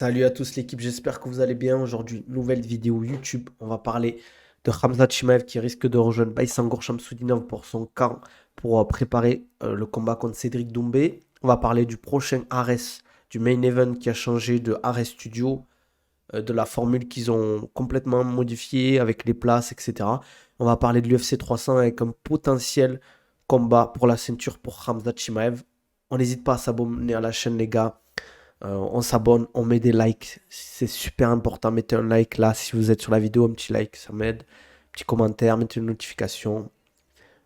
Salut à tous l'équipe, j'espère que vous allez bien. Aujourd'hui, nouvelle vidéo YouTube. On va parler de Khamzat Chimaev qui risque de rejoindre Baïsangour Shamsudinov pour son camp pour préparer le combat contre Cédric Doumbé. On va parler du prochain Ares, du main event qui a changé de Ares Studio, de la formule qu'ils ont complètement modifiée avec les places, etc. On va parler de l'UFC 300 avec un potentiel combat pour la ceinture pour Khamzat Chimaev. On n'hésite pas à s'abonner à la chaîne les gars. On s'abonne, on met des likes, c'est super important. Mettez un like là si vous êtes sur la vidéo, un petit like, ça m'aide. Petit commentaire, mettez une notification.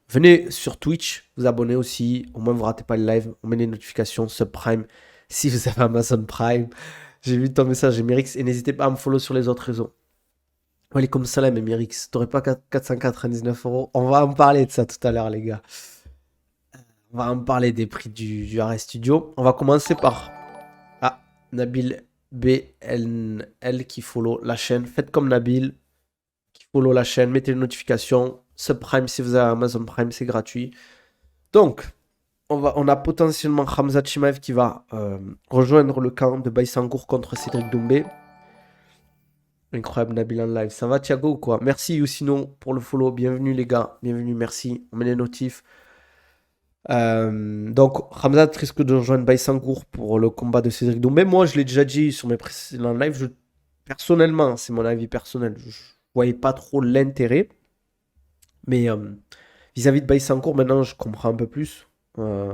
Venez sur Twitch, vous abonnez aussi, au moins vous ratez pas le live. On met les notifications, subprime si vous avez Amazon Prime. J'ai vu ton message, Emirix, et n'hésitez pas à me follow sur les autres réseaux. Comme salam, Emirix. T'aurais pas 499 euros? On va en parler de ça tout à l'heure, les gars. On va en parler des prix du RS Studio. On va commencer par Nabil BNL qui follow la chaîne. Faites comme Nabil qui follow la chaîne. Mettez les notifications. Subprime si vous avez Amazon Prime, c'est gratuit. Donc, on a potentiellement Khamzat Chimaev qui va rejoindre le camp de Baïsangour contre Cédric Doumbé. Incroyable Nabil en live. Ça va Thiago ou quoi? Merci Youssino pour le follow. Bienvenue les gars. Bienvenue, merci. On met les notifs. Donc, Hamzat risque de rejoindre Baïsangour pour le combat de Cédric Doumbé. Moi, je l'ai déjà dit sur mes précédents lives. Personnellement, c'est mon avis personnel. Je voyais pas trop l'intérêt. Mais vis-à-vis de Baïsangour, maintenant, je comprends un peu plus. Euh,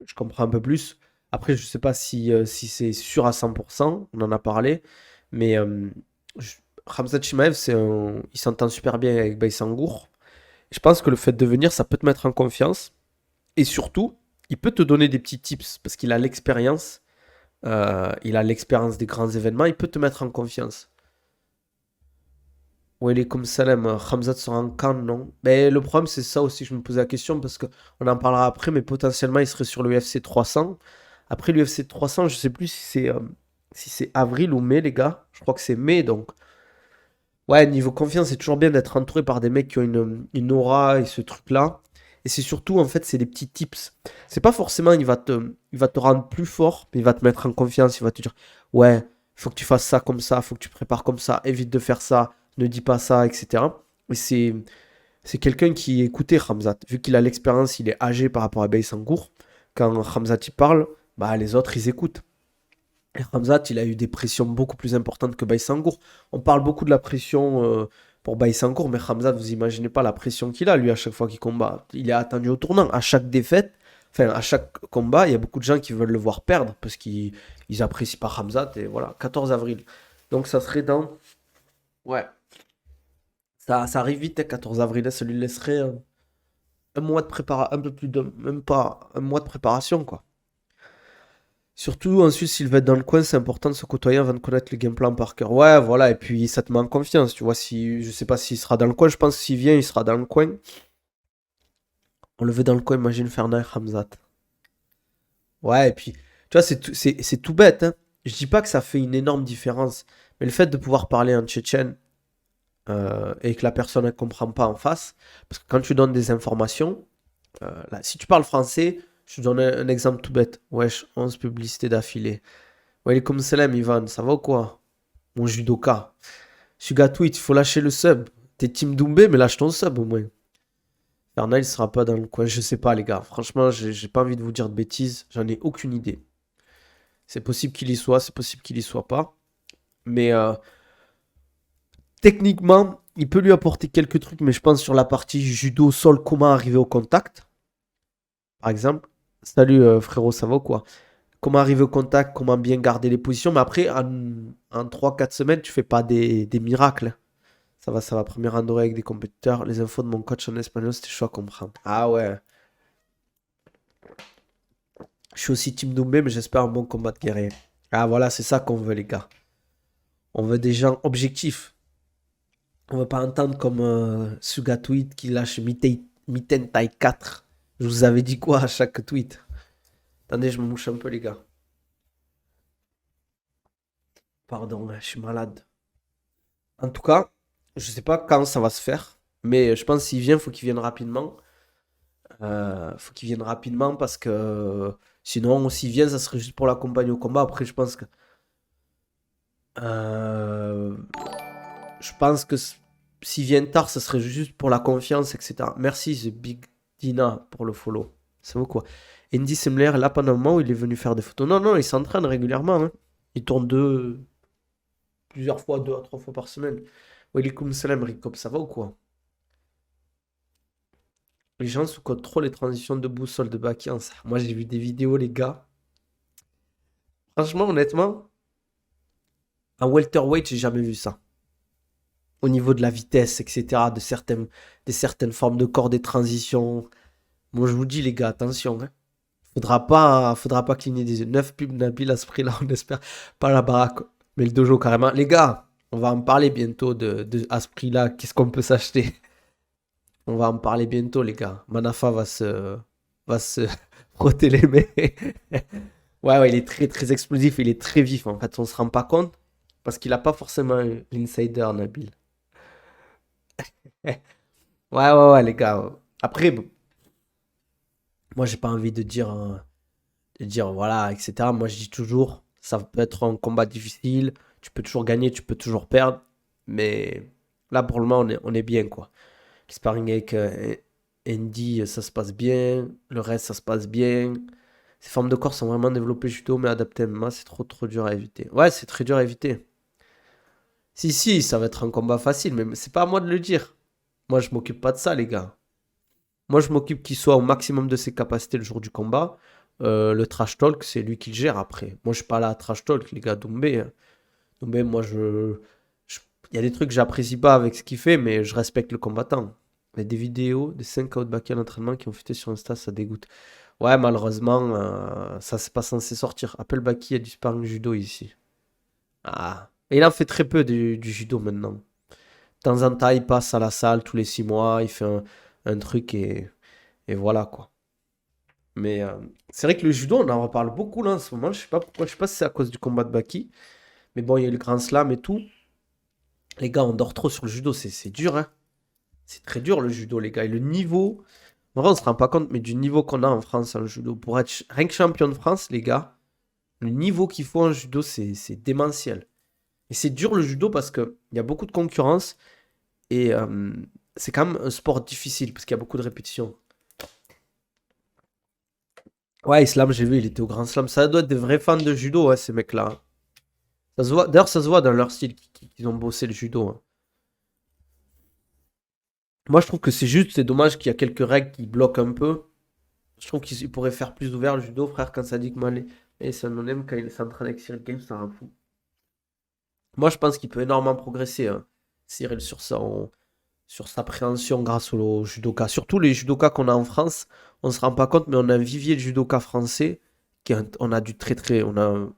je comprends un peu plus. Après, je sais pas si c'est sûr à 100%. On en a parlé. Mais je- Khamzat Chimaev, il s'entend super bien avec Baïsangour. Je pense que le fait de venir, ça peut te mettre en confiance. Et surtout, il peut te donner des petits tips parce qu'il a l'expérience. Il a l'expérience des grands événements. Il peut te mettre en confiance. Ouais, comme Salem, Hamzat sera en camp, non? Mais le problème, c'est ça aussi, je me posais la question parce que on en parlera après, mais potentiellement, il serait sur l'UFC 300. Après l'UFC 300, je sais plus si c'est avril ou mai, les gars. Je crois que c'est mai, donc. Ouais, niveau confiance, c'est toujours bien d'être entouré par des mecs qui ont une aura et ce truc-là. Et c'est surtout, en fait, c'est des petits tips. C'est pas forcément, il va te rendre plus fort, mais il va te mettre en confiance. Il va te dire, ouais, faut que tu fasses ça comme ça, faut que tu prépares comme ça, évite de faire ça, ne dis pas ça, etc. Et c'est quelqu'un qui écoutait Ramzat. Vu qu'il a l'expérience, il est âgé par rapport à Baïsangour. Quand Ramzat y parle, bah, les autres, ils écoutent. Et Ramzat, il a eu des pressions beaucoup plus importantes que Baïsangour. On parle beaucoup de la pression pour Baïsangour, mais Ramzat, vous imaginez pas la pression qu'il a, lui, à chaque fois qu'il combat. Il est attendu au tournant. À chaque défaite, enfin, à chaque combat, il y a beaucoup de gens qui veulent le voir perdre parce qu'ils apprécient pas Ramzat. Et voilà, 14 avril. Donc, ça serait dans. Ouais, ça arrive vite, hein, 14 avril. Ça lui laisserait un mois de préparation, un peu plus de. Même pas un mois de préparation, quoi. Surtout, ensuite, s'il va être dans le coin, c'est important de se côtoyer avant de connaître le game plan par cœur. Ouais, voilà, et puis ça te met en confiance, tu vois. Si, je sais pas s'il sera dans le coin, je pense que s'il vient, il sera dans le coin. On le veut dans le coin, imagine Fernand Hamzat. Ouais, et puis, tu vois, c'est tout bête, hein. Je dis pas que ça fait une énorme différence, mais le fait de pouvoir parler en tchétchène et que la personne ne comprend pas en face, parce que quand tu donnes des informations, là, si tu parles français, je te donne un exemple tout bête. Wesh, 11 publicités d'affilée. Ouais, comme salam, Ivan, ça va ou quoi? Mon judoka. Suga tweet, il faut lâcher le sub. T'es Team Doumbé, mais lâche ton sub au moins. Fernand, il sera pas dans le coin, je sais pas, les gars. Franchement, j'ai pas envie de vous dire de bêtises, j'en ai aucune idée. C'est possible qu'il y soit, c'est possible qu'il y soit pas. Mais techniquement, il peut lui apporter quelques trucs, mais je pense sur la partie judo, sol, comment arriver au contact, par exemple. Salut frérot, ça va ou quoi? Comment arriver au contact, comment bien garder les positions. Mais après, en 3-4 semaines, tu fais pas des miracles. Ça va. Première randonnée avec des compétiteurs. Les infos de mon coach en espagnol, c'était chaud à comprendre. Ah ouais. Je suis aussi Team Doumbé, mais j'espère un bon combat de guerrier. Ah voilà, c'est ça qu'on veut, les gars. On veut des gens objectifs. On veut pas entendre comme Suga Tweet qui lâche Mitten taille 4. Je vous avais dit quoi à chaque tweet? Attendez, je me mouche un peu, les gars. Pardon, je suis malade. En tout cas, je sais pas quand ça va se faire, mais je pense que s'il vient, faut qu'il vienne rapidement. Faut qu'il vienne rapidement parce que sinon, s'il vient, ça serait juste pour l'accompagner au combat. Après, je pense que Euh, je pense que s'il vient tard, ça serait juste pour la confiance, etc. Merci, The Big Dina, pour le follow. Ça vaut quoi? Andy Semler, là, pendant un moment où il est venu faire des photos. Non, non, il s'entraîne régulièrement, hein. Il tourne plusieurs fois, 2 à 3 fois par semaine. Walaikum salam, Ricop, ça va ou quoi? Les gens sous-cotent trop les transitions de boussole de Bakian. Moi, j'ai vu des vidéos, les gars. Franchement, honnêtement, un welterweight, j'ai jamais vu ça. Au niveau de la vitesse, etc., de certaines formes de corps des transitions. Moi, je vous dis, les gars, attention, hein. Faudra pas cligner des yeux. 9 pubs Nabil à ce prix-là, on espère. Pas la baraque, mais le dojo carrément. Les gars, on va en parler bientôt à ce prix-là. Qu'est-ce qu'on peut s'acheter? On va en parler bientôt, les gars. Manafa va se frotter les mains. Ouais, ouais, il est très, très explosif. Il est très vif, en fait. On se rend pas compte parce qu'il a pas forcément l'insider, Nabil. Ouais, ouais, ouais, les gars. Après, bon, moi, j'ai pas envie de dire voilà, etc. Moi, je dis toujours, ça peut être un combat difficile. Tu peux toujours gagner, tu peux toujours perdre. Mais là, pour le moment, on est bien, quoi. Le sparring avec Andy, ça se passe bien. Le reste, ça se passe bien. Ces formes de corps sont vraiment développées judo, mais adaptées MMA, c'est trop, trop dur à éviter. Ouais, c'est très dur à éviter. Si, si, ça va être un combat facile, mais c'est pas à moi de le dire. Moi, je m'occupe pas de ça, les gars. Moi, je m'occupe qu'il soit au maximum de ses capacités le jour du combat. Le trash talk, c'est lui qui le gère après. Moi, je suis pas là à trash talk, les gars. Doumbé, hein. Doumbé, moi, il y a des trucs que j'apprécie pas avec ce qu'il fait, mais je respecte le combattant. Il y a des vidéos des 5 KO de Baki à l'entraînement qui ont fuité sur Insta, ça dégoûte. Ouais, malheureusement, ça, c'est pas censé sortir. Appelle Baki, il y a du sparring judo ici. Ah. Et il en fait très peu du judo maintenant. De temps en temps, il passe à la salle tous les 6 mois, il fait un truc et voilà quoi. Mais c'est vrai que le judo, on en reparle beaucoup là en ce moment. Je sais pas pourquoi, je sais pas si c'est à cause du combat de Baki. Mais bon, il y a eu le Grand Slam et tout. Les gars, on dort trop sur le judo, c'est dur, hein. C'est très dur le judo, les gars. Et le niveau, en vrai, on se rend pas compte, mais du niveau qu'on a en France en judo, pour être rien que champion de France, les gars, le niveau qu'il faut en judo, c'est démentiel. Et c'est dur le judo parce qu'il y a beaucoup de concurrence et c'est quand même un sport difficile parce qu'il y a beaucoup de répétitions. Ouais, Islam, j'ai vu, il était au Grand Slam. Ça doit être des vrais fans de judo, ouais, ces mecs-là. Ça se voit, d'ailleurs, ça se voit dans leur style qu'ils ont bossé le judo, hein. Moi, je trouve que c'est dommage qu'il y a quelques règles qui bloquent un peu. Je trouve qu'ils pourraient faire plus ouvert le judo, frère, quand ça dit que Malé et Sanonem, quand il s'entraîne avec Cyril Games, ça rend fou. Moi, je pense qu'il peut énormément progresser, hein, Cyril, sur sa préhension grâce au judoka. Surtout les judokas qu'on a en France, on se rend pas compte, mais on a un vivier de judokas français. On a du très très. On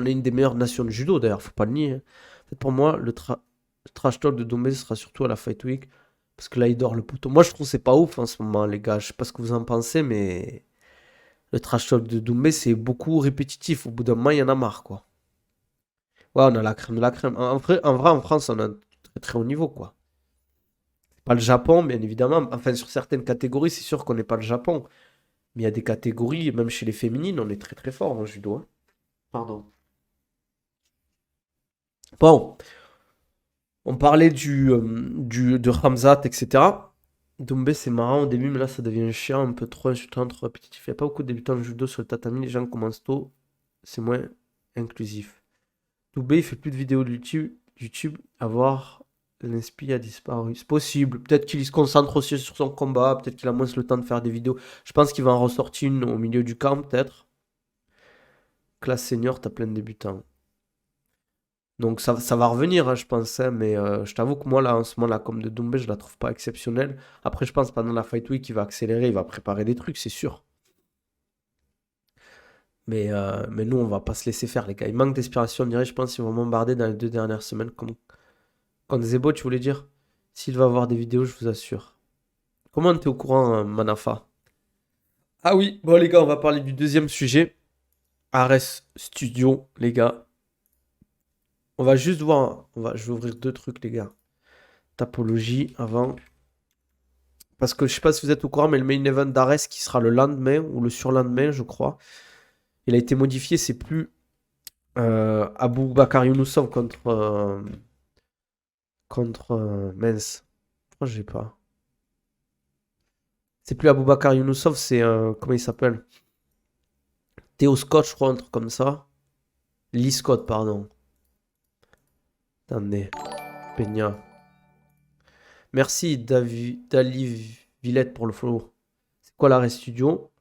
est une des meilleures nations de judo d'ailleurs, faut pas le nier, hein. En fait, pour moi, le trash talk de Dombé sera surtout à la Fight Week. Parce que là, il dort le poteau. Moi, je trouve que c'est pas ouf en ce moment, les gars. Je sais pas ce que vous en pensez, mais le trash talk de Doumbé, c'est beaucoup répétitif. Au bout d'un moment, il y en a marre, quoi. Ouais, on a la crème de la crème. En vrai, en France, on a un très très haut niveau, quoi. Pas le Japon, bien évidemment. Enfin, sur certaines catégories, c'est sûr qu'on n'est pas le Japon. Mais il y a des catégories, même chez les féminines, on est très très fort en judo, hein. Pardon. Bon, on parlait de Ramzat, etc. Doumbé, c'est marrant au début, mais là, ça devient chiant, un peu trop insultant, trop répétitif. Il n'y a pas beaucoup de débutants de judo sur le tatami. Les gens commencent tôt, c'est moins inclusif. Doumbé, il fait plus de vidéos de YouTube. YouTube, à voir, l'inspi a disparu. C'est possible. Peut-être qu'il se concentre aussi sur son combat. Peut-être qu'il a moins le temps de faire des vidéos. Je pense qu'il va en ressortir une au milieu du camp, peut-être. Classe senior, t'as plein de débutants. Donc ça va revenir, hein, je pense, hein, mais je t'avoue que moi, là, en ce moment, la com de Doumbé, je la trouve pas exceptionnelle. Après, je pense pendant la Fight Week, il va accélérer, il va préparer des trucs, c'est sûr. Mais nous, on va pas se laisser faire, les gars. Il manque d'inspiration, on dirait, je pense qu'ils vont bombarder dans les 2 dernières semaines. Comme quand Zebo, tu voulais dire? S'il va avoir des vidéos, je vous assure. Comment t'es au courant, Manafa? Ah oui, bon les gars, on va parler du deuxième sujet. Ares Studio, les gars. On va juste voir. Je vais ouvrir 2 trucs, les gars. Tapologie avant. Parce que je sais pas si vous êtes au courant, mais le main event d'Ares qui sera le lendemain ou le surlendemain, je crois. Il a été modifié, c'est plus Abou Bakar Younousov contre mince. Pourquoi j'ai pas? C'est plus Abou Bakar Younousov, c'est comment il s'appelle? Théo Scott, je crois, un truc comme ça. Lee Scott, pardon. Attendez. Peña. Merci Dali Villette pour le follow. C'est quoi l'arrêt studio?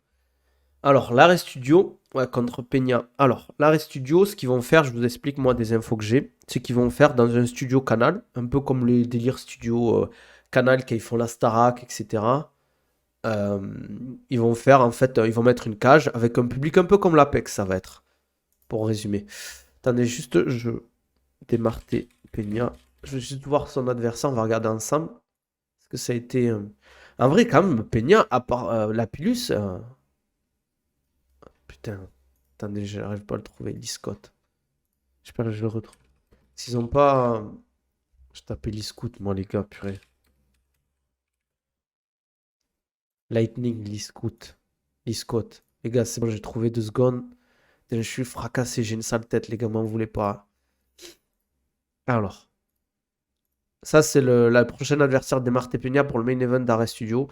Alors, l'arrêt studio, ouais, contre Peña. Alors, l'arrêt studio, ce qu'ils vont faire, je vous explique moi des infos que j'ai. C'est qu'ils vont faire dans un studio Canal, un peu comme les délires studio Canal qui font la Starac, etc. Euh, Ils vont faire, en fait, ils vont mettre une cage avec un public un peu comme l'Apex, ça va être. Pour résumer. Attendez, juste, je démarre Peña. Je vais juste voir son adversaire, on va regarder ensemble. Parce que ça a été. En vrai, quand même, Peña, à part Lapillus. Putain. Attendez, j'arrive pas à le trouver. Lee Scott. J'espère que je le retrouve. S'ils ont pas. Je tapais Lee Scott, moi, les gars, purée. Lightning, Lee Scott. Lee Scott. Les gars, c'est bon, j'ai trouvé 2 secondes. Je suis fracassé, j'ai une sale tête, les gars, m'en voulez pas. Alors. Ça, c'est la prochaine adversaire de Marte Peña pour le main event d'Arrêt Studio.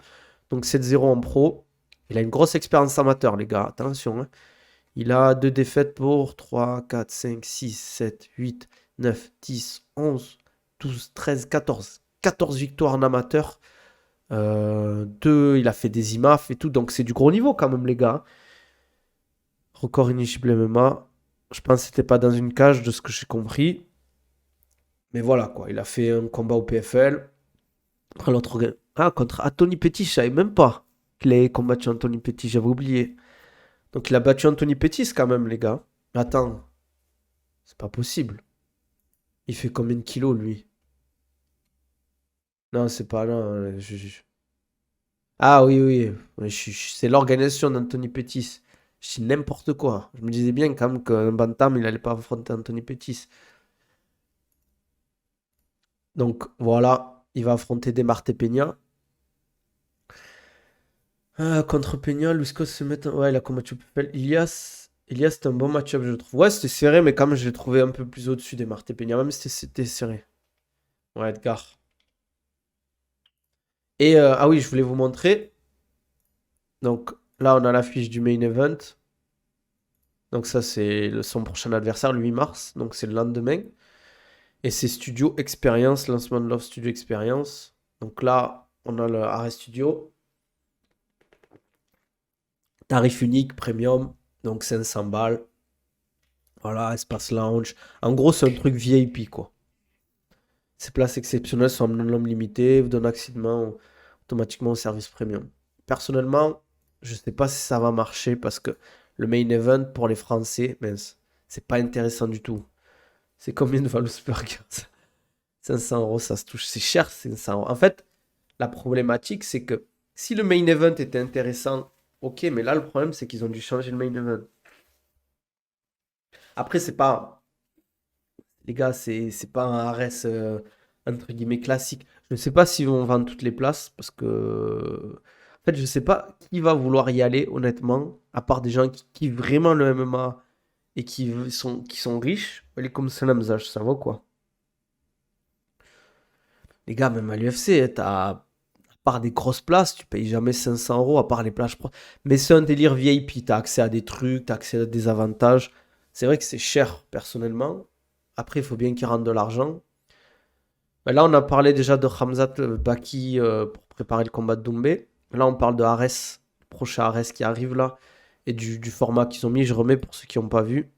Donc 7-0 en pro. Il a une grosse expérience amateur, les gars. Attention. Hein. Il a 2 défaites pour 3, 4, 5, 6, 7, 8, 9, 10, 11, 12, 13, 14. 14 victoires en amateur. 2, il a fait des IMAF et tout. Donc c'est du gros niveau quand même, les gars. Record Inishable MMA. Je pense que c'était pas dans une cage de ce que j'ai compris. Mais voilà quoi. Il a fait un combat au PFL. L'autre. Ah, contre Anthony Pettis, je savais même pas qu'il avait combattu Anthony Pettis, j'avais oublié. Donc il a battu Anthony Pettis quand même, les gars. Attends, c'est pas possible. Il fait combien de kilos, lui? Non, c'est pas là. Ah oui, oui. Ouais, c'est l'organisation d'Anthony Pettis. Je dis n'importe quoi. Je me disais bien quand même qu'un Bantam, il allait pas affronter Anthony Pettis. Donc voilà, il va affronter Demarte Peña. Ah, contre Peña, Lusco se met. Ouais, il a combattu Pepel. Ilias, c'était un bon match-up, je trouve. Ouais, c'était serré, mais quand même, je l'ai trouvé un peu plus au-dessus des Marté Peña, même si c'était serré. Ouais, Edgar. Et ah oui, je voulais vous montrer. Donc là, on a l'affiche du main event. Donc ça, c'est son prochain adversaire, le 8 mars. Donc c'est le lendemain. Et c'est Studio Experience, lancement de Love Studio Experience. Donc là, on a le Arrêt Studio. Tarif unique, premium. Donc 500 balles. Voilà, espace lounge. En gros, c'est un truc VIP, quoi. Ces places exceptionnelles sont en nombre limité, vous donnent accès automatiquement au service premium. Personnellement, je ne sais pas si ça va marcher parce que le main event pour les Français, mince, c'est pas intéressant du tout. C'est combien de Burger 500 euros, ça se touche. C'est cher, 500 euros. En fait, la problématique, c'est que si le main event était intéressant, ok, mais là, le problème, c'est qu'ils ont dû changer le main event. Après, c'est pas. Les gars, c'est pas un RS entre guillemets classique. Je ne sais pas s'ils vont vendre toutes les places parce que. En fait, je sais pas qui va vouloir y aller, honnêtement, à part des gens qui kiffent vraiment le MMA et qui sont riches. Les comme Salam ça va quoi. Les gars, même à l'UFC, à part des grosses places, tu payes jamais 500 euros, à part les plages pro. Mais c'est un délire VIP, t'as accès à des trucs, t'as accès à des avantages. C'est vrai que c'est cher, personnellement. Après, il faut bien qu'ils rentrent de l'argent. Ben là, on a parlé déjà de Hamzat Baki pour préparer le combat de Doumbé. Là, on parle de Ares, le prochain Ares qui arrive là, et du format qu'ils ont mis. Je remets pour ceux qui n'ont pas vu.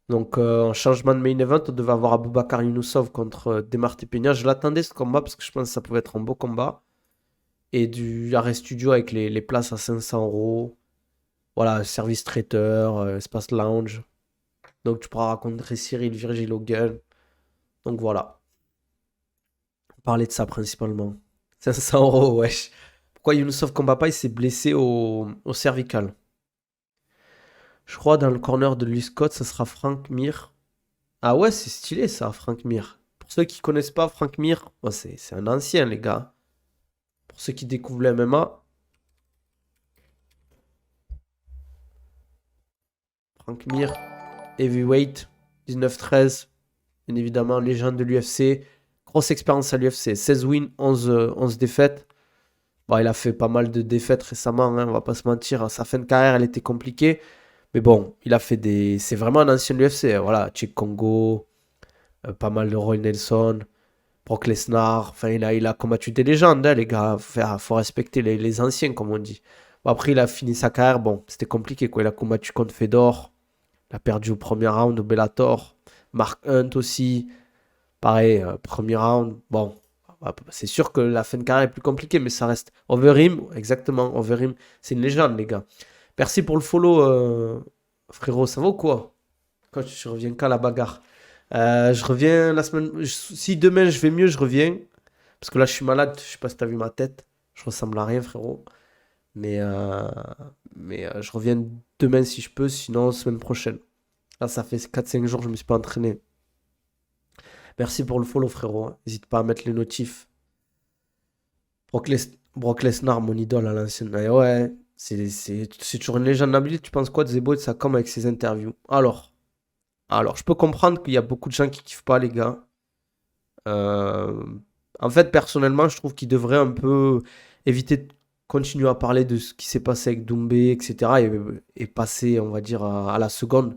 Donc, en changement de main event, on devait avoir Aboubakar Younousov contre Demarte Peña. Je l'attendais ce combat parce que je pense que ça pouvait être un beau combat. Et du Ares Studio avec les places à 500 euros. Voilà, service traiteur, espace lounge. Donc, tu pourras rencontrer Cyril, Virgil Hogan. Donc, voilà. Parler de ça principalement. 500 euros, wesh. Pourquoi Younousov combat pas? Il s'est blessé au cervical. Je crois dans le corner de Lee Scott, ça sera Frank Mir. Ah ouais, c'est stylé ça, Frank Mir. Pour ceux qui connaissent pas Frank Mir, oh, c'est un ancien, les gars. Pour ceux qui découvrent le MMA, Frank Mir. Heavyweight, 19-13. Bien évidemment, légende de l'UFC. Grosse expérience à l'UFC. 16 wins, 11 défaites. Bon, il a fait pas mal de défaites récemment, hein, on va pas se mentir. Sa fin de carrière, elle était compliquée. Mais bon, il a fait des. C'est vraiment un ancien de l'UFC. Voilà, Chick Congo, pas mal de Roy Nelson, Brock Lesnar. Enfin, il a combattu des légendes, hein, les gars. Faut respecter les anciens, comme on dit. Bon, après, il a fini sa carrière. Bon, c'était compliqué, quoi. Il a combattu contre Fedor. Il a perdu au premier round au Bellator. Mark Hunt aussi. Pareil, premier round. Bon, c'est sûr que la fin de carrière est plus compliquée, mais ça reste. Overeem, exactement. Overeem, c'est une légende, les gars. Merci pour le follow, frérot. Ça va ou quoi? Quand je reviens quand la bagarre? Je reviens la semaine. Si demain je vais mieux, je reviens. Parce que là, je suis malade. Je sais pas si t'as vu ma tête. Je ressemble à rien, frérot. Mais, euh, mais je reviens demain si je peux. Sinon, semaine prochaine. Là, ça fait 4-5 jours que je me suis pas entraîné. Merci pour le follow, frérot, hein. N'hésite pas à mettre les notifs. Brock Lesnar, mon idole à l'ancienne. Ouais, c'est toujours une légende. Nabil, tu penses quoi de Zebo et de sa com avec ses interviews? Alors, je peux comprendre qu'il y a beaucoup de gens qui kiffent pas, les gars. Euh, En fait, personnellement, je trouve qu'il devrait un peu éviter de continuer à parler de ce qui s'est passé avec Doumbé, etc. Et passer, on va dire, à la seconde,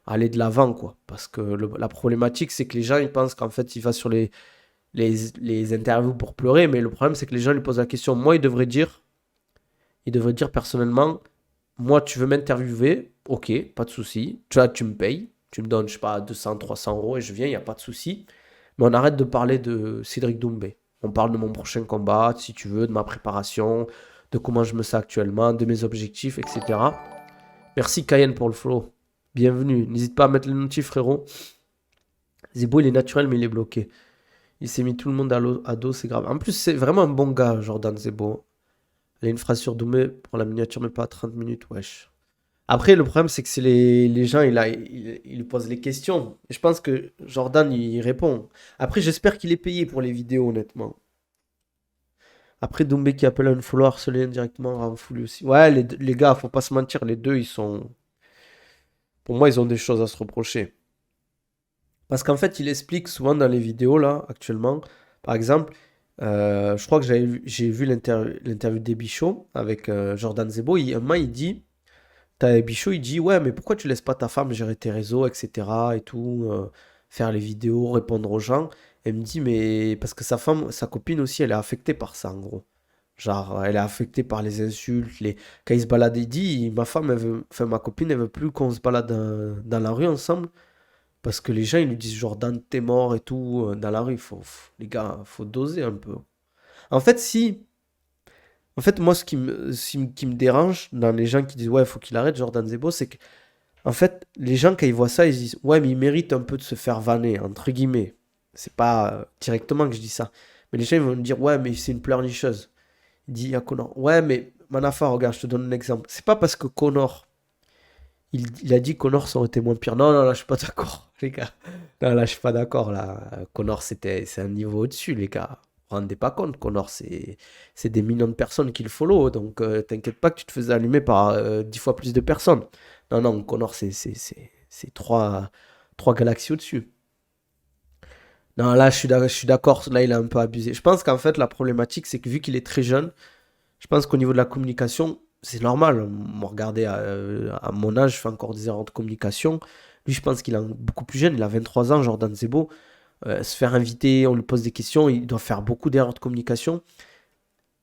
à aller de l'avant, quoi. Parce que la problématique, c'est que les gens, ils pensent qu'en fait, il va sur les interviews pour pleurer, mais le problème, c'est que les gens lui posent la question. Moi, il devrait dire personnellement, moi, tu veux m'interviewer, ok, pas de souci. Tu vois, tu me payes, tu me donnes, je sais pas, 200, 300 euros et je viens, il n'y a pas de souci. Mais on arrête de parler de Cédric Doumbé. On parle de mon prochain combat, si tu veux, de ma préparation, de comment je me sens actuellement, de mes objectifs, etc. Merci Cayenne pour le flow. Bienvenue. N'hésite pas à mettre le notif, frérot. Zibo, il est naturel, mais il est bloqué. Il s'est mis tout le monde à dos, c'est grave. En plus, c'est vraiment un bon gars, Jordan Zebo. Il a une phrase sur Doumé pour la miniature, mais pas à 30 minutes, wesh. Après, le problème, c'est que c'est les gens, il lui pose les questions. Et je pense que Jordan, il répond. Après, j'espère qu'il est payé pour les vidéos, honnêtement. Après, Doumbé qui appelle un follow harcelé indirectement, rend fou lui aussi. Ouais, les gars, faut pas se mentir, les deux, ils sont. Pour moi, ils ont des choses à se reprocher. Parce qu'en fait, il explique souvent dans les vidéos, là, actuellement. Par exemple, je crois que j'ai vu l'interview des Bichot avec Jordan Zebo. Un moment, il dit, t'as Bichot, il dit, ouais, mais pourquoi tu laisses pas ta femme gérer tes réseaux, etc. et tout, faire les vidéos, répondre aux gens. Elle me dit, mais parce que sa femme, sa copine aussi, elle est affectée par ça, en gros. Genre, elle est affectée par les insultes, quand il se balade, il dit, ma femme, elle veut, enfin, ma copine, elle veut plus qu'on se balade dans la rue ensemble. Parce que les gens, ils lui disent Jordan, t'es mort et tout, dans la rue. Les gars, faut doser un peu. En fait, si. En fait, moi, ce qui me dérange dans les gens qui disent ouais, faut qu'il arrête Jordan Zebo, c'est que, en fait, les gens, quand ils voient ça, ils se disent ouais, mais il mérite un peu de se faire vanner, entre guillemets. C'est pas directement que je dis ça. Mais les gens, ils vont me dire ouais, mais c'est une pleurnicheuse. Il dit à Connor ouais, mais Manafa, regarde, je te donne un exemple. C'est pas parce que Connor il a dit Connor ça aurait été moins pire. Non, non, là, je suis pas d'accord, les gars. Non, là, je suis pas d'accord, là. Connor, c'est un niveau au-dessus, les gars. Vous vous rendez pas compte, Connor, c'est des millions de personnes qui le follow. Donc, t'inquiète pas que tu te faisais allumer par 10 fois plus de personnes. Non, non, Connor, c'est trois galaxies au-dessus. Non, là, je suis d'accord. Là, il a un peu abusé. Je pense qu'en fait, la problématique, c'est que vu qu'il est très jeune, je pense qu'au niveau de la communication, c'est normal. Moi, regardez, à mon âge, je fais encore des erreurs de communication. Lui, je pense qu'il est beaucoup plus jeune, il a 23 ans, Jordan Zebo. Se faire inviter, on lui pose des questions, il doit faire beaucoup d'erreurs de communication.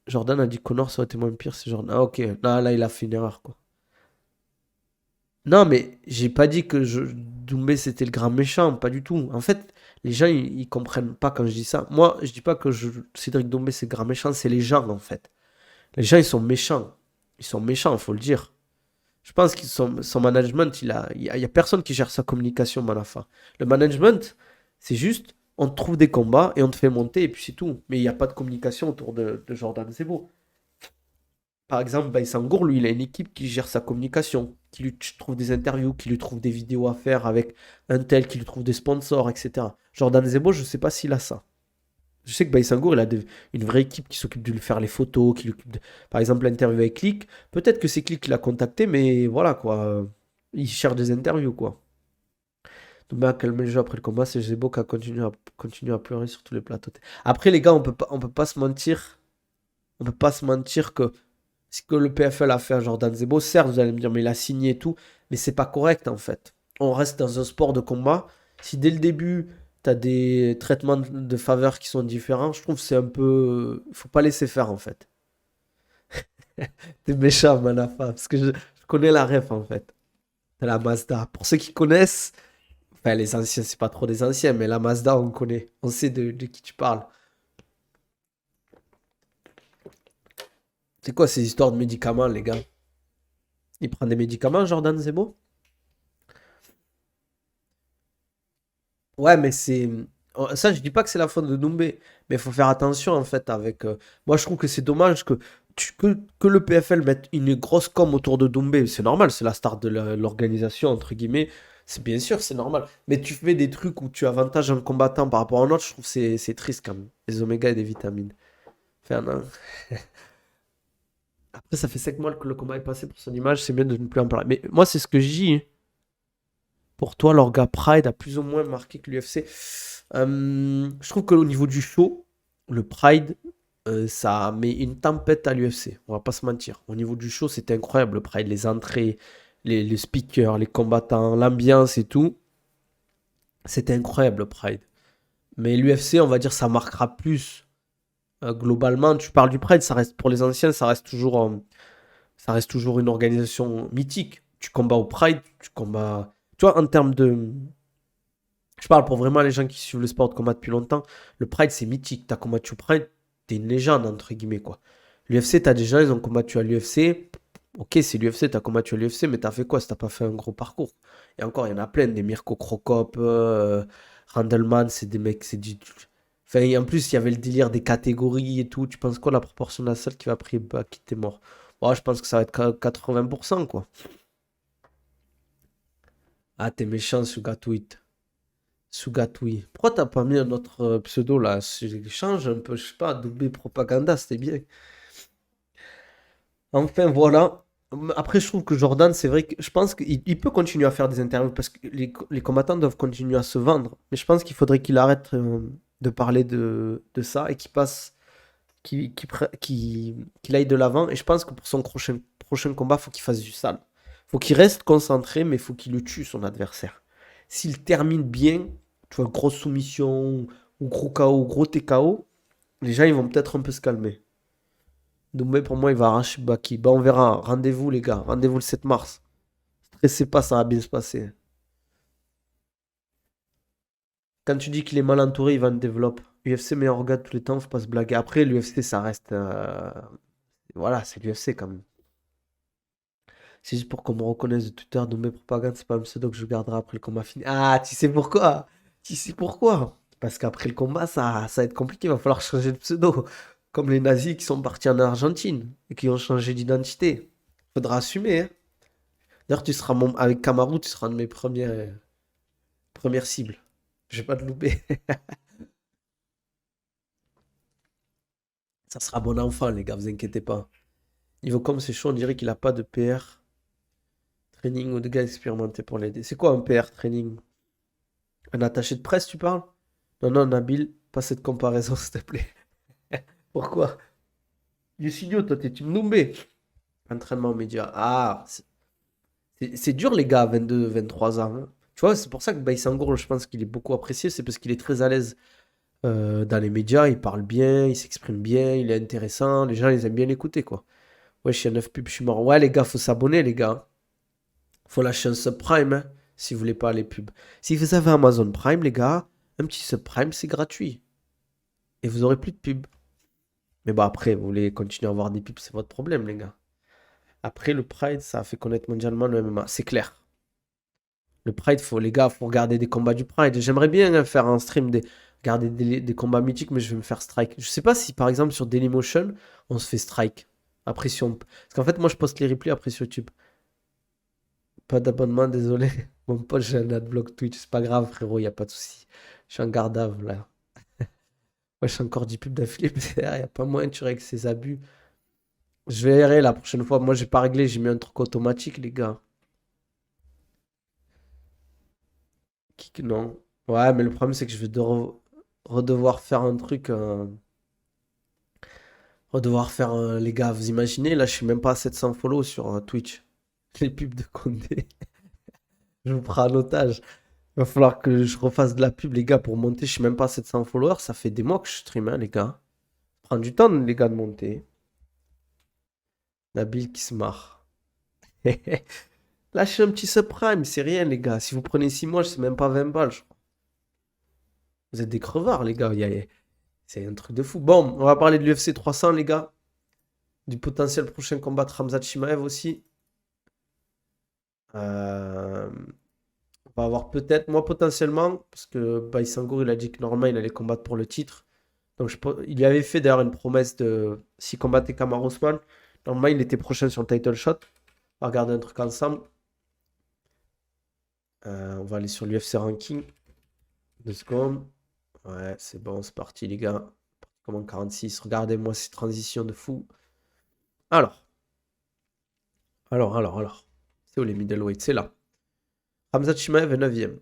Jordan a dit Connor, ça aurait été moins pire, c'est Jordan. Ah, ok, non, là, il a fait une erreur, quoi. Non, mais j'ai pas dit que Doumbé, c'était le grand méchant, pas du tout. En fait, les gens, ils comprennent pas quand je dis ça. Moi, je dis pas que Cédric Doumbé, c'est le grand méchant, c'est les gens, en fait. Les gens, ils sont méchants. Ils sont méchants, faut le dire. Je pense que son management, il y a personne qui gère sa communication, Manafa. Le management, c'est juste, on te trouve des combats et on te fait monter et puis c'est tout. Mais il n'y a pas de communication autour de Jordan Zebo. Par exemple, Baïsangour, lui, il a une équipe qui gère sa communication, qui lui trouve des interviews, qui lui trouve des vidéos à faire avec un tel, qui lui trouve des sponsors, etc. Jordan Zebo, je ne sais pas s'il a ça. Je sais que Baïsangour, il a une vraie équipe qui s'occupe de lui faire les photos, qui lui occupe par exemple, l'interview avec Click. Peut-être que c'est Click qui l'a contacté, mais voilà, quoi. Il cherche des interviews, quoi. Doumbé a calmé le jeu après le combat, c'est Zebo qui a continué à pleurer sur tous les plateaux. Après, les gars, on peut pas se mentir. On peut pas se mentir que ce que le PFL a fait à Jordan Zebo, certes, vous allez me dire, mais il a signé et tout, mais c'est pas correct en fait. On reste dans un sport de combat. Si dès le début, t'as des traitements de faveur qui sont différents, je trouve que c'est un peu. Faut pas laisser faire en fait. T'es méchant, Manafa, parce que je connais la ref en fait. C'est la Mazda. Pour ceux qui connaissent, enfin les anciens, c'est pas trop des anciens, mais la Mazda, on connaît. On sait de qui tu parles. C'est quoi ces histoires de médicaments, les gars? Il prend des médicaments, Jordan Zebo? Ouais, mais c'est. Ça, je dis pas que c'est la faute de Doumbé, mais il faut faire attention en fait avec. Moi, je trouve que c'est dommage que le PFL mette une grosse com autour de Doumbé. C'est normal, c'est la star de l'organisation, entre guillemets. C'est bien sûr, c'est normal. Mais tu fais des trucs où tu avantages un combattant par rapport à un autre, je trouve que c'est triste quand même. Des oméga et des vitamines. Enfin, non. Après, ça fait 5 mois que le combat est passé pour son image, c'est bien de ne plus en parler. Mais moi, c'est ce que je dis, hein. Pour toi, l'orga Pride a plus ou moins marqué que l'UFC. Je trouve qu'au niveau du show, le Pride, ça met une tempête à l'UFC. On va pas se mentir. Au niveau du show, c'était incroyable. Le Pride, les entrées, les speakers, les combattants, l'ambiance et tout. C'était incroyable, le Pride. Mais l'UFC, on va dire, ça marquera plus. Globalement, tu parles du Pride, ça reste pour les anciens, ça reste toujours une organisation mythique. Tu combats au Pride, tu combats. Tu vois, en termes de. Je parle pour vraiment les gens qui suivent le sport de combat depuis longtemps. Le Pride, c'est mythique. T'as combattu au Pride, t'es une légende, entre guillemets, quoi. L'UFC, t'as des gens, ils ont combattu à l'UFC. Ok, c'est l'UFC, t'as combattu à l'UFC, mais t'as fait quoi si t'as pas fait un gros parcours? Et encore, il y en a plein, des Mirko Crocop, Randleman, c'est des mecs, c'est du. Enfin, et en plus, il y avait le délire des catégories et tout. Tu penses quoi, la proportion de la salle qui va prier bah, qui t'es mort? Bon, je pense que ça va être 80%, quoi. Ah, t'es méchant, Sugatweet. Sugatui. Pourquoi t'as pas mis un autre pseudo là? Change un peu, je sais pas, doublé propaganda, c'était bien. Enfin voilà. Après, je trouve que Jordan, c'est vrai que je pense qu'il peut continuer à faire des interviews parce que les combattants doivent continuer à se vendre. Mais je pense qu'il faudrait qu'il arrête de parler de ça et qu'il passe, qu'il aille de l'avant. Et je pense que pour son prochain combat, faut qu'il fasse du sale. Faut qu'il reste concentré, mais faut qu'il le tue son adversaire. S'il termine bien, tu vois, grosse soumission ou gros KO, gros TKO, les gens ils vont peut-être un peu se calmer. Doumbé pour moi il va arracher Baki. Bah on verra. Rendez-vous les gars. Rendez-vous le 7 mars. Stressez pas, ça va bien se passer. Quand tu dis qu'il est mal entouré, il va en développer. UFC meilleur gars de tous les temps, faut pas se blaguer. Après, l'UFC ça reste. Voilà, c'est l'UFC quand même. C'est juste pour qu'on me reconnaisse de Twitter, Doumbé Propagande, c'est pas un pseudo que je garderai après le combat fini. Ah, tu sais pourquoi? Tu sais pourquoi? Parce qu'après le combat, ça va être compliqué, il va falloir changer de pseudo. Comme les nazis qui sont partis en Argentine et qui ont changé d'identité. Faudra assumer, hein. D'ailleurs, avec Kamaru, tu seras une de mes premières cibles. Je vais pas te louper. Ça sera bon enfant, les gars, vous inquiétez pas. Niveau comme c'est chaud, on dirait qu'il a pas de PR training ou de gars expérimentés pour l'aider. C'est quoi un PR training? Un attaché de presse, tu parles? Non, non, Nabil, pas cette comparaison, s'il te plaît. Pourquoi? Yusinho, toi, t'es Team Doumbé. Entraînement média. Ah, c'est dur, les gars, à 22, 23 ans, hein. Tu vois, c'est pour ça que Baïsangour, je pense qu'il est beaucoup apprécié. C'est parce qu'il est très à l'aise dans les médias. Il parle bien, il s'exprime bien, il est intéressant. Les gens, ils aiment bien l'écouter, quoi. Ouais, je suis à 9 pubs, je suis mort. Ouais, les gars, faut s'abonner, les gars. Faut lâcher un subprime, hein, si vous voulez pas les pubs. Si vous avez Amazon Prime, les gars, un petit subprime, c'est gratuit. Et vous aurez plus de pubs. Mais bon, après, vous voulez continuer à avoir des pubs, c'est votre problème, les gars. Après, le Pride, ça a fait connaître mondialement le MMA. C'est clair. Le Pride, les gars, faut regarder des combats du Pride. J'aimerais bien hein, faire un stream, regarder des combats mythiques, mais je vais me faire strike. Je sais pas si, par exemple, sur Dailymotion, on se fait strike. Après, si on. Parce qu'en fait, moi, je poste les replays après sur YouTube. Pas d'abonnement, désolé. Mon pote, j'ai un adblock Twitch. C'est pas grave, frérot, y a pas de souci. Je suis en garde à vue, là. Ouais, je suis encore 10 pubs d'affilée, mais y a pas moyen de tuer avec ces abus. Je verrai la prochaine fois. Moi, j'ai pas réglé, j'ai mis un truc automatique, les gars. Kick, non. Ouais, mais le problème, c'est que je vais redevoir faire un truc. Redevoir faire les gars, vous imaginez, là, je suis même pas à 700 follow sur Twitch. Les pubs de Condé, je vous prends en otage. Il va falloir que je refasse de la pub, les gars, pour monter. Je suis même pas à 700 followers. Ça fait des mois que je stream, hein, les gars. Ça prend du temps, les gars, de monter. Nabil qui se marre. Lâchez un petit subprime, c'est rien, les gars. Si vous prenez 6 mois, c'est même pas 20 balles, je crois. Vous êtes des crevards, les gars. C'est un truc de fou. Bon, on va parler de l'UFC 300, les gars. Du potentiel prochain combat de Khamzat Chimaev aussi. Euh, On va avoir peut-être, moi potentiellement, parce que Baïsangour, il a dit que normalement, il allait combattre pour le titre. Donc, il lui avait fait d'ailleurs une promesse de s'il combattait Kamaru Usman. Normalement, il était prochain sur le title shot. On va regarder un truc ensemble. On va aller sur l'UFC Ranking. 2 secondes. Ouais, c'est bon, c'est parti, les gars. Comment 46. Regardez-moi ces transitions de fou. Alors, alors. C'est où les middleweight? C'est là. Khamzat Chimaev est 9e.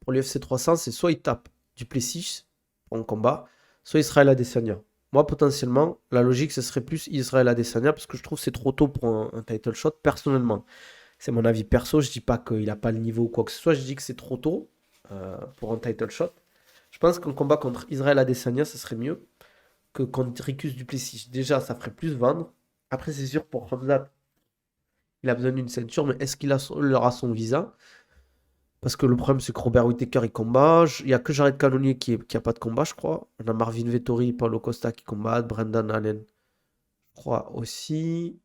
Pour l'UFC 300, c'est soit il tape Duplessis pour un combat, soit Israël Adesanya. Moi, potentiellement, la logique, ce serait plus Israël Adesanya parce que je trouve que c'est trop tôt pour un title shot, personnellement. C'est mon avis perso, je dis pas qu'il n'a pas le niveau ou quoi que ce soit, je dis que c'est trop tôt pour un title shot. Je pense qu'un combat contre Israël Adesanya, ce serait mieux que contre Dricus Duplessis. Déjà, ça ferait plus vendre. Après, c'est sûr, pour Hamzat, il a besoin d'une ceinture, mais est-ce il aura son visa? Parce que le problème, c'est que Robert Whittaker, il combat. Il n'y a que Jared Cannonier qui a pas de combat, je crois. On a Marvin Vettori, Paulo Costa qui combattent. Brendan Allen, je crois aussi.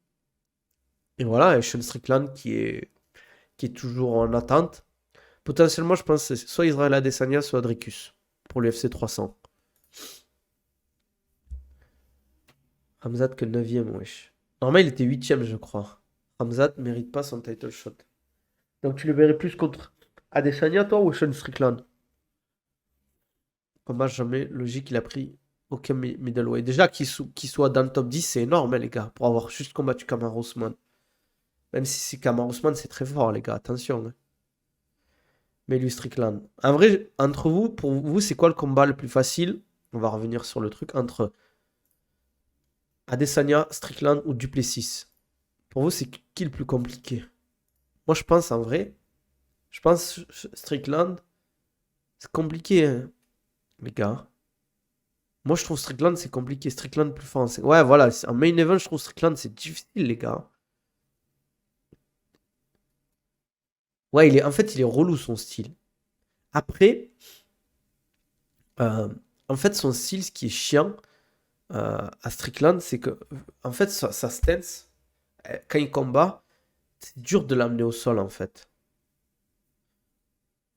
Et voilà, et Sean Strickland qui est toujours en attente. Potentiellement, je pense que c'est soit Israël Adesanya, soit Dricus pour l'UFC 300. Hamzat que 9ème, wesh. Normalement, il était 8ème, je crois. Hamzat mérite pas son title shot. Donc, tu le verrais plus contre Adesanya, toi, ou Sean Strickland? Combat jamais logique, il a pris aucun middleweight. Déjà, qu'il soit dans le top 10, c'est énorme, hein, les gars, pour avoir juste combattu Kamaru Usman. Même si c'est Kamaru Usman, c'est très fort, les gars, attention, hein. Mais lui, Strickland. En vrai, entre vous, pour vous, c'est quoi le combat le plus facile? On va revenir sur le truc. Entre Adesanya, Strickland ou Duplessis. Pour vous, c'est qui le plus compliqué? Moi, je pense, en vrai, je pense Strickland, c'est compliqué, hein, les gars. Moi, je trouve Strickland, c'est compliqué. Strickland plus fort. Ouais, voilà. En main event, je trouve Strickland, c'est difficile, les gars. Ouais, en fait, il est relou, son style. Après, euh, en fait, son style, ce qui est chiant à Strickland, c'est que, en fait, sa stance, quand il combat, c'est dur de l'amener au sol, en fait.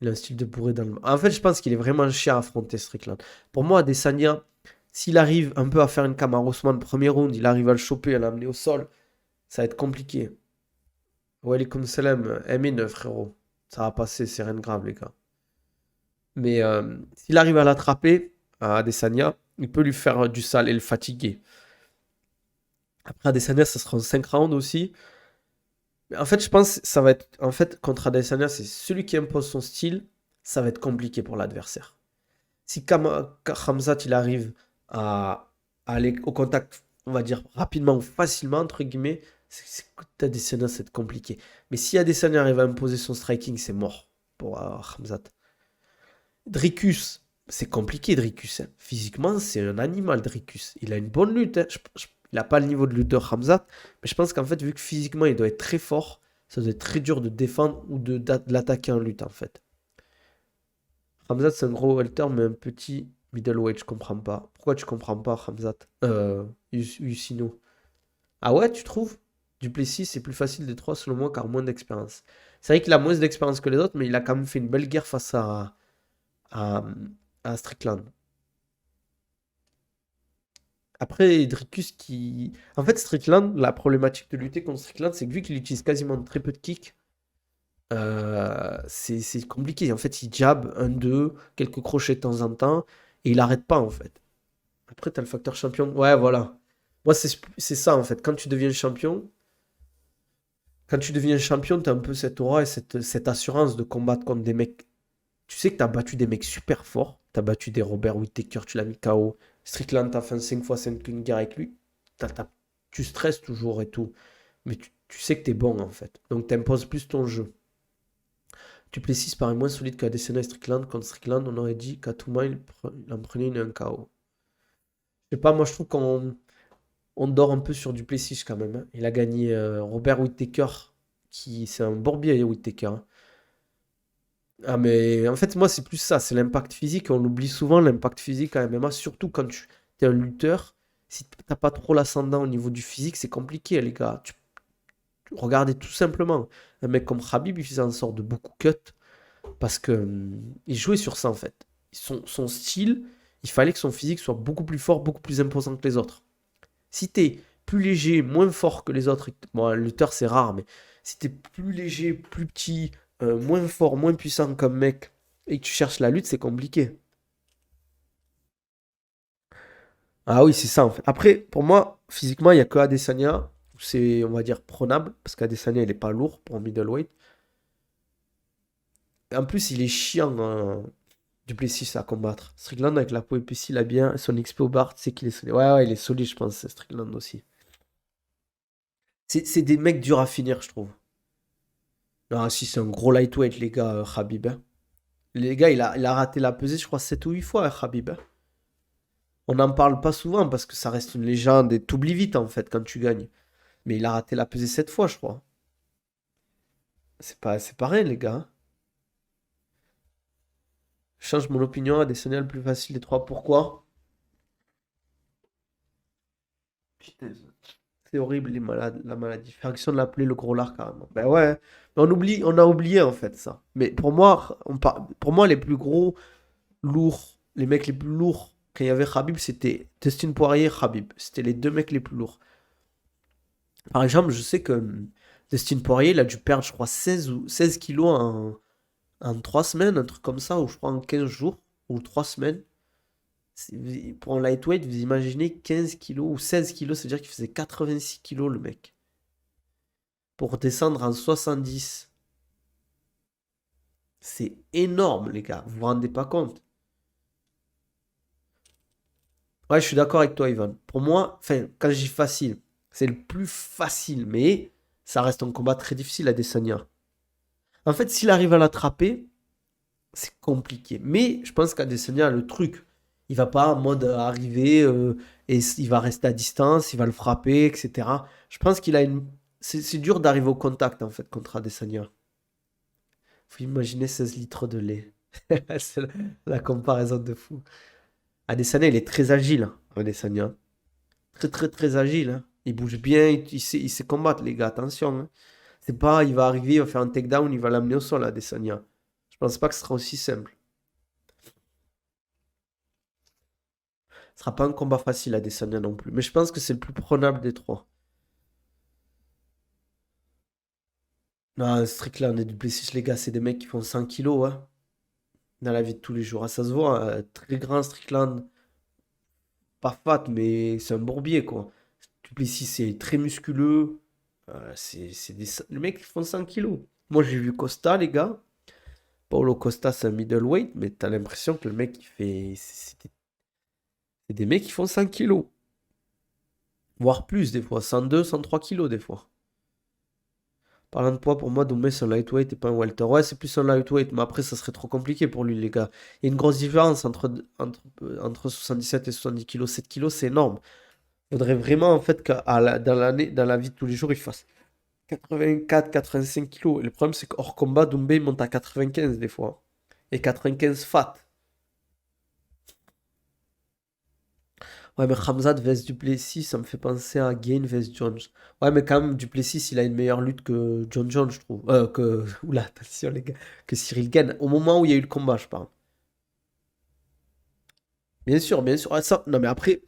Il a un style de bourré dans le... En fait, je pense qu'il est vraiment chiant à affronter, Strickland. Pour moi, Adesanya, s'il arrive un peu à faire une Kamaru Usman premier round, il arrive à le choper, à l'amener au sol, ça va être compliqué. Walaikum salam, M9, frérot. Ça va passer, c'est rien de grave, les gars. Mais s'il arrive à l'attraper, à Adesanya, il peut lui faire du sale et le fatiguer. Après, Adesanya, ça sera en 5 rounds aussi. Mais en fait, je pense que ça va être. En fait, contre Adesanya, c'est celui qui impose son style, ça va être compliqué pour l'adversaire. Si Khamzat, il arrive à aller au contact, on va dire rapidement ou facilement, entre guillemets, Adesanya, c'est compliqué. Mais si Adesanya arrive à imposer son striking, c'est mort pour Khamzat. Dricus, c'est compliqué, Dricus, hein. Physiquement, c'est un animal, Dricus. Il a une bonne lutte, hein. Il n'a pas le niveau de lutteur Hamzat, mais je pense qu'en fait, vu que physiquement, il doit être très fort, ça doit être très dur de défendre ou de l'attaquer en lutte, en fait. Hamzat, c'est un gros welter, mais un petit middleweight, je comprends pas. Pourquoi tu comprends pas, Hamzat? Yusino. Ah ouais, tu trouves? Duplessis, c'est plus facile des trois, selon moi, car moins d'expérience. C'est vrai qu'il a moins d'expérience que les autres, mais il a quand même fait une belle guerre face à, à Strickland. Après, Dricus qui. En fait, Strickland, la problématique de lutter contre Strickland, c'est que vu qu'il utilise quasiment très peu de kicks, c'est compliqué. En fait, il jab un, deux, quelques crochets de temps en temps, et il arrête pas, en fait. Après, t'as le facteur champion. Ouais, voilà. Moi, c'est ça, en fait. Quand tu deviens champion, t'as un peu cette aura et cette assurance de combattre contre des mecs Tu sais que t'as battu des mecs super forts. T'as battu des Robert Whittaker, tu l'as mis KO. Strickland, t'as fait 5 fois 5 une guerre avec lui. Tu stresses toujours et tout. Mais tu sais que t'es bon en fait. Donc t'imposes plus ton jeu. Duplessis paraît moins solide qu'Adesanya et Strickland. Contre Strickland, on aurait dit qu'à tout moment, il en prenait une un KO. Je sais pas, moi je trouve qu'on dort un peu sur Duplessis quand même, hein. Il a gagné Robert Whittaker, qui c'est un bourbier, Whittaker, hein. Ah mais en fait moi c'est plus ça, c'est l'impact physique. On l'oublie souvent, l'impact physique à MMA, surtout quand tu es un lutteur. Si t'as pas trop l'ascendant au niveau du physique, c'est compliqué les gars. Regardez tout simplement. Un mec comme Khabib, il faisait en sorte de beaucoup cut. Parce que il jouait sur ça en fait. Son style, il fallait que son physique soit beaucoup plus fort, beaucoup plus imposant que les autres. Si t'es plus léger, moins fort que les autres, bon, un lutteur c'est rare, mais si t'es plus léger, plus petit, moins fort, moins puissant comme mec, et que tu cherches la lutte, c'est compliqué. Ah oui, c'est ça en fait. Après, pour moi, physiquement, il n'y a que Adesanya où c'est, on va dire, prenable, parce qu'Adesanya, il est pas lourd pour un middleweight. Et en plus, il est chiant, hein, Duplessis à combattre. Strickland avec la peau épaissie, il a bien son XP au bar, tu sais qu'il est solide. Ouais, ouais, il est solide, je pense, Strickland aussi. C'est des mecs durs à finir, je trouve. Ah, si, c'est un gros lightweight, les gars, Khabib, hein. Les gars, il a raté la pesée, je crois, 7 ou 8 fois, hein, Khabib, hein. On n'en parle pas souvent parce que ça reste une légende et t'oublies vite, en fait, quand tu gagnes. Mais il a raté la pesée 7 fois, je crois. C'est pas rien, les gars, hein. Je change mon opinion, Adesanya le plus facile des trois. Pourquoi? Putain, c'est horrible, les malades, la maladie. Ferguson l'appelait le gros lard, carrément. Ben ouais, mais on a oublié, en fait, ça. Mais pour moi, les plus gros lourds, les mecs les plus lourds, quand il y avait Khabib, c'était Dustin Poirier et Khabib. C'était les deux mecs les plus lourds. Par exemple, je sais que Dustin Poirier, il a dû perdre, je crois, 16 kilos en 3 semaines, un truc comme ça, ou je crois en 15 jours, ou 3 semaines. Pour un lightweight, vous imaginez 15 kilos ou 16 kilos, c'est-à-dire qu'il faisait 86 kilos, le mec. Pour descendre en 70. C'est énorme, les gars. Vous vous rendez pas compte? Ouais, je suis d'accord avec toi, Ivan. Pour moi, enfin, quand je dis facile, c'est le plus facile, mais ça reste un combat très difficile à Adesanya. En fait, s'il arrive à l'attraper, c'est compliqué. Mais je pense qu'Adesanya a le truc. Il va pas en mode arriver et il va rester à distance, il va le frapper, etc. Je pense qu'il a une. C'est dur d'arriver au contact en fait contre Adesanya. Faut imaginer 16 litres de lait. C'est la comparaison de fou. Adesanya, il est très agile, hein, Adesanya. Très, très, très agile, hein. Il bouge bien, il sait combattre, les gars, attention, hein. C'est pas, il va arriver, il va faire un takedown, il va l'amener au sol, Adesanya. Je pense pas que ce sera aussi simple. Ce sera pas un combat facile, Adesanya non plus. Mais je pense que c'est le plus prenable des trois. Non, Strickland et Duplessis, les gars, c'est des mecs qui font 100 kilos, hein, dans la vie de tous les jours. Ah, ça se voit, très grand Strickland, pas fat, mais c'est un bourbier, quoi. Duplessis, c'est très musculeux. Les mecs qui font 100 kilos. Moi, j'ai vu Costa, les gars. Paulo Costa, c'est un middleweight, mais t'as l'impression que le mec, il fait. C'est des mecs qui font 100 kilos. Voire plus, des fois. 102, 103 kilos, des fois. Parlant de poids, pour moi, Doumé, c'est un lightweight et pas un welter. Ouais, c'est plus un lightweight, mais après, ça serait trop compliqué pour lui, les gars. Il y a une grosse différence entre 77 et 70 kilos. 7 kilos, c'est énorme. Il faudrait vraiment, en fait, dans la vie de tous les jours, il fasse 84, 85 kilos. Et le problème, c'est qu'hors combat, Doumbé il monte à 95 des fois. Et 95 fat. Ouais, mais Khamzat vs Duplessis, ça me fait penser à Gain vs Jones. Ouais, mais quand même, Duplessis, il a une meilleure lutte que John Jones, je trouve. Oula, attention les gars. Que Cyril Gane. Au moment où il y a eu le combat, je parle. Bien sûr, bien sûr. Ah, ça... Non, mais après,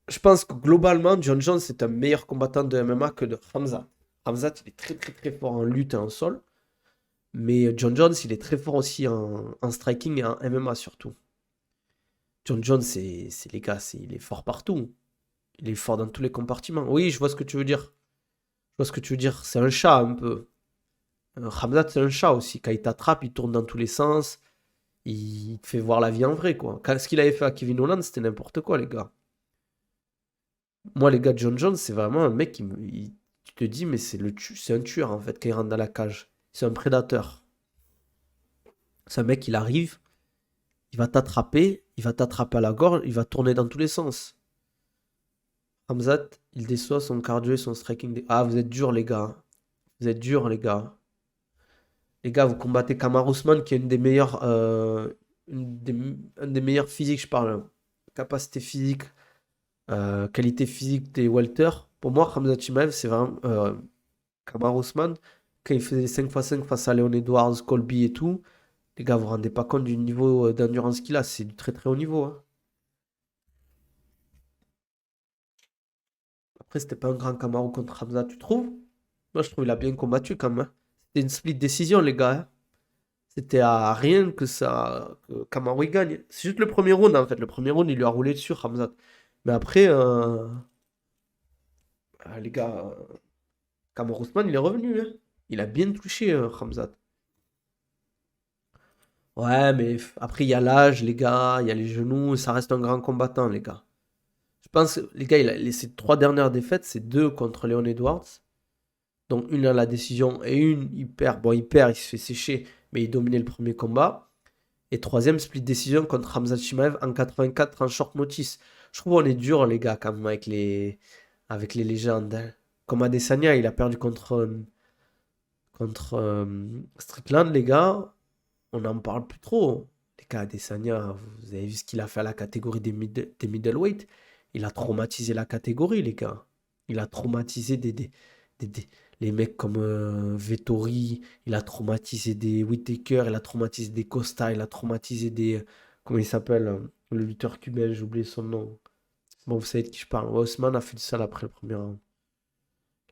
je pense que globalement, John Jones est un meilleur combattant de MMA que de Khamzat. Khamzat, il est très, très, très fort en lutte et en sol. Mais John Jones, il est très fort aussi en striking et en MMA surtout. John Jones, les gars, il est fort partout. Il est fort dans tous les compartiments. Oui, je vois ce que tu veux dire. Je vois ce que tu veux dire. C'est un chat un peu. Khamzat, c'est un chat aussi. Quand il t'attrape, il tourne dans tous les sens. Il te fait voir la vie en vrai, quoi. Ce qu'il avait fait à Kevin Holland, c'était n'importe quoi, les gars. Moi, les gars, John Jones, c'est vraiment un mec tu te dis, mais c'est un tueur, en fait, quand il rentre dans la cage. C'est un prédateur. C'est un mec, il arrive, il va t'attraper à la gorge, il va tourner dans tous les sens. Hamzat, il déçoit son cardio et son striking. Ah, vous êtes durs, les gars. Vous êtes durs, les gars. Les gars, vous combattez Kamaru Usman, qui est un des meilleurs physiques, je parle. Capacité physique, qualité physique des welter. Pour moi, Khamzat Chimaev, c'est vraiment Kamaru Usman. Quand il faisait les 5x5 face à Leon Edwards, Colby et tout, les gars, vous vous rendez pas compte du niveau d'endurance qu'il a. C'est du très très haut niveau, hein. Après, c'était pas un grand Kamaru contre Khamzat, tu trouves? Moi, je trouve qu'il a bien combattu quand même, hein. C'était une split décision, les gars, hein. C'était à rien que Kamaru il gagne. C'est juste le premier round, en fait. Le premier round, il lui a roulé dessus, Khamzat. Mais après, les gars, Kamaru Usman, il est revenu, hein. Il a bien touché, Khamzat. Ouais, mais après, il y a l'âge, les gars, il y a les genoux, ça reste un grand combattant, les gars. Je pense, les gars, ses trois dernières défaites, c'est deux contre Leon Edwards. Donc une à la décision et une, il perd. Bon, il perd, il se fait sécher, mais il dominait le premier combat. Et troisième, split décision contre Khamzat Chimaev en 84 en short notice. Je trouve qu'on est dur, les gars, quand même, avec les légendes, hein. Comme Adesanya, il a perdu contre Strickland, les gars. On n'en parle plus trop. Les gars, Adesanya, vous avez vu ce qu'il a fait à la catégorie des middleweight. Il a traumatisé la catégorie, les gars. Il a traumatisé les mecs comme Vettori. Il a traumatisé des Whittaker. Il a traumatisé des Costa. Il a traumatisé des... Comment il s'appelle le lutteur cubain, j'ai oublié son nom. Bon, vous savez de qui je parle. Ouais, Ousmane a fait du sale après le premier round.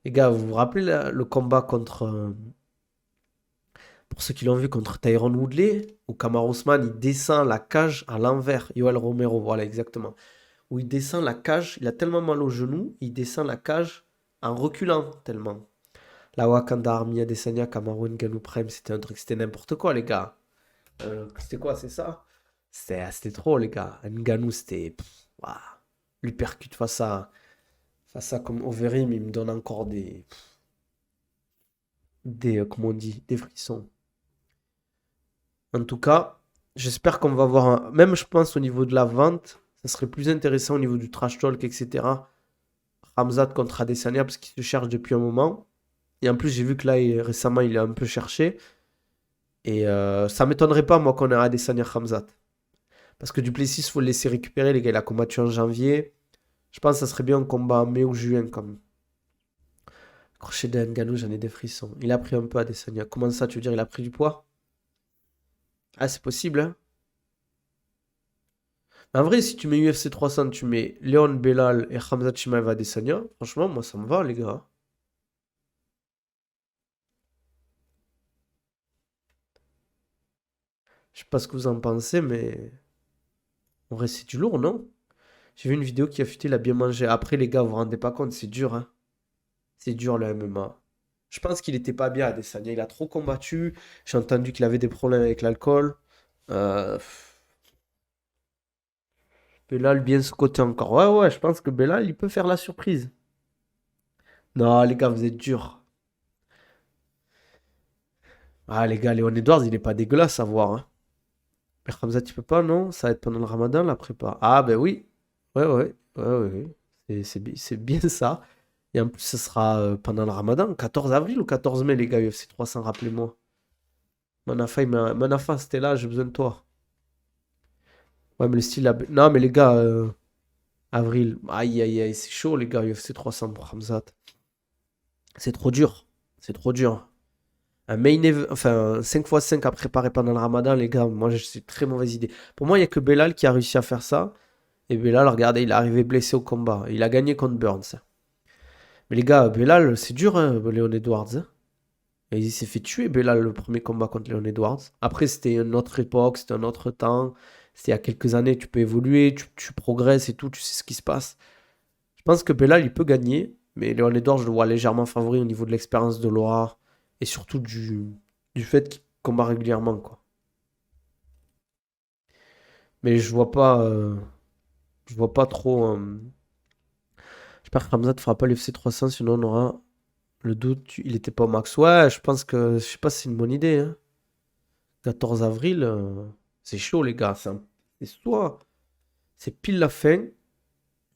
Les gars, vous vous rappelez le combat contre... pour ceux qui l'ont vu contre Tyron Woodley, où Kamaru Usman, il descend la cage à l'envers. Yoel Romero, voilà, exactement. Où il descend la cage, il a tellement mal au genou, il descend la cage en reculant tellement. La Wakanda Army Adesanya, Kamaru Ngannou Prime, c'était un truc, c'était n'importe quoi, les gars. C'était quoi, c'est ça? C'était trop, les gars. Ngannou, c'était... Waouh. L'uppercut face à comme Overeem, il me donne encore comment on dit, des frissons. En tout cas, j'espère qu'on va voir même je pense au niveau de la vente, ça serait plus intéressant au niveau du trash talk, etc. Ramzat contre Adesanya parce qu'il se cherche depuis un moment. Et en plus, j'ai vu que là, récemment, il a un peu cherché. Et ça m'étonnerait pas, moi, qu'on ait Adesanya Ramzat. Parce que Duplessis, il faut le laisser récupérer, les gars. Il a combattu en janvier. Je pense que ça serait bien un combat en mai ou juin, comme. Crochet de Ngannou, j'en ai des frissons. Il a pris un peu Adesanya. Comment ça, tu veux dire, il a pris du poids? Ah, c'est possible, hein. En vrai, si tu mets UFC 300, tu mets Léon Bellal et Khamzat Chimaev Adesanya, franchement, moi, ça me va, les gars. Je sais pas ce que vous en pensez, mais en vrai, c'est du lourd, non? J'ai vu une vidéo qui a fuité, il a bien mangé. Après, les gars, vous vous rendez pas compte, c'est dur, hein. C'est dur, le MMA. Je pense qu'il était pas bien, Adesanya. Il a trop combattu. J'ai entendu qu'il avait des problèmes avec l'alcool. Euh... Bellal, bien ce côté encore. Ouais, ouais, je pense que Bellal, il peut faire la surprise. Non, les gars, vous êtes durs. Ah, les gars, Léon Edwards, il est pas dégueulasse à voir, hein. Mais Hamza, tu peux pas, non? Ça va être pendant le ramadan, la prépa. Ah, ben oui. Ouais, ouais. Ouais, ouais, ouais. C'est bien ça. Et en plus, ce sera pendant le ramadan, 14 avril ou 14 mai, les gars, UFC 300, rappelez-moi. Manafa, c'était là, j'ai besoin de toi. Ouais, mais le style. Non, mais les gars, avril. Aïe, aïe, aïe, c'est chaud, les gars, UFC 300 pour Hamzat. C'est trop dur. C'est trop dur. Enfin, 5x5 à préparer pendant le ramadan, les gars, moi, c'est une très mauvaise idée. Pour moi, il n'y a que Belal qui a réussi à faire ça. Et Belal, regardez, il est arrivé blessé au combat. Il a gagné contre Burns. Mais les gars, Belal, c'est dur, hein, Léon Edwards, hein. Et il s'est fait tuer, Belal, le premier combat contre Léon Edwards. Après, c'était une autre époque, c'était un autre temps. C'était il y a quelques années, tu peux évoluer, tu progresses et tout, tu sais ce qui se passe. Je pense que Belal, il peut gagner. Mais Léon Edwards, je le vois légèrement favori au niveau de l'expérience de Laura. et surtout du fait qu'il combat régulièrement, quoi. Mais je vois pas trop. J'espère que Ramzat fera pas l'UFC 300, sinon on aura le doute. Il était pas au max. Ouais, je pense que, je sais pas si c'est une bonne idée, hein. 14 avril, c'est chaud, les gars. C'est soit, c'est pile la fin,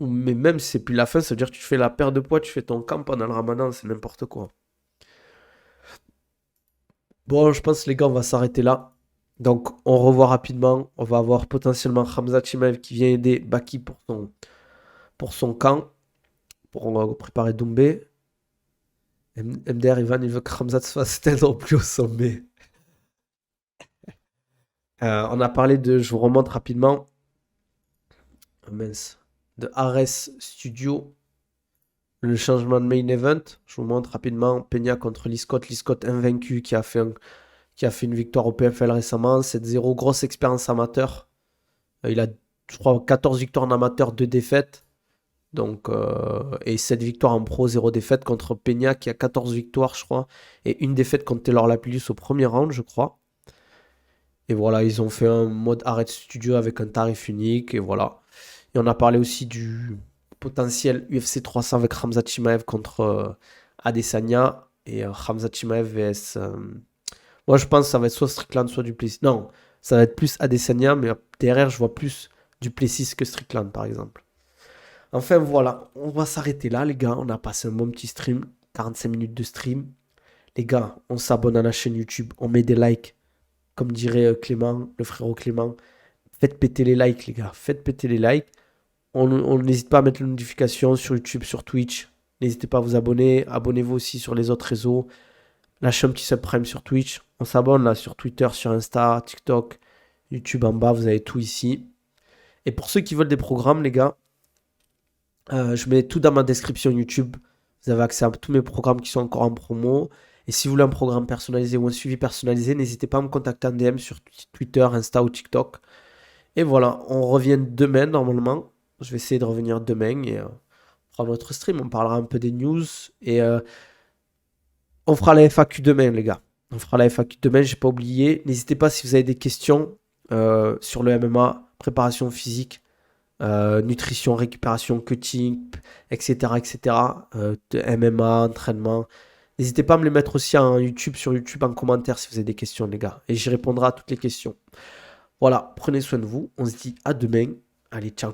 mais même si c'est pile la fin, ça veut dire que tu fais la perte de poids, tu fais ton camp pendant le ramadan, c'est n'importe quoi. Bon, je pense, les gars, on va s'arrêter là. Donc, on revoit rapidement. On va avoir potentiellement Khamzat Chimaev qui vient aider Baki pour son camp, pour préparer Doumbé. MDR Ivan, il veut que Khamzat se fasse tellement plus au sommet. On a parlé de, je vous remonte rapidement, mince, de Ares Studio, le changement de main event. Je vous montre rapidement Peña contre Lee Scott. Lee Scott invaincu qui a fait une victoire au PFL récemment. 7-0, grosse expérience amateur. Il a, je crois, 14 victoires en amateur, 2 défaites. Donc, et 7 victoires en pro, 0 défaite contre Peña qui a 14 victoires, je crois, et une défaite contre Taylor Lapillus au premier round, je crois. Et voilà, ils ont fait un mode arrêt studio avec un tarif unique, et voilà. Et on a parlé aussi du potentiel UFC 300 avec Khamzat Chimaev contre Adesanya, et Khamzat Chimaev vs. Moi, je pense que ça va être soit Strickland, soit Duplessis. Non, ça va être plus Adesanya, mais derrière, je vois plus Duplessis que Strickland, par exemple. Enfin voilà, on va s'arrêter là les gars, on a passé un bon petit stream, 45 minutes de stream. Les gars, on s'abonne à la chaîne YouTube, on met des likes, comme dirait Clément, le frérot Clément. Faites péter les likes les gars, faites péter les likes. On n'hésite pas à mettre les notifications sur YouTube, sur Twitch. N'hésitez pas à vous abonner, abonnez-vous aussi sur les autres réseaux. Lâchez un petit subprime sur Twitch. On s'abonne là sur Twitter, sur Insta, TikTok, YouTube en bas, vous avez tout ici. Et pour ceux qui veulent des programmes les gars, je mets tout dans ma description YouTube. Vous avez accès à tous mes programmes qui sont encore en promo. Et si vous voulez un programme personnalisé ou un suivi personnalisé, n'hésitez pas à me contacter en DM sur Twitter, Insta ou TikTok. Et voilà, on revient demain normalement. Je vais essayer de revenir demain et on fera notre stream. On parlera un peu des news et on fera la FAQ demain, les gars. On fera la FAQ demain, j'ai pas oublié. N'hésitez pas si vous avez des questions sur le MMA, préparation physique, nutrition, récupération, cutting, etc. etc. De MMA, entraînement. N'hésitez pas à me les mettre aussi en YouTube, sur YouTube en commentaire si vous avez des questions, les gars. Et j'y répondrai à toutes les questions. Voilà, prenez soin de vous. On se dit à demain. Allez, ciao.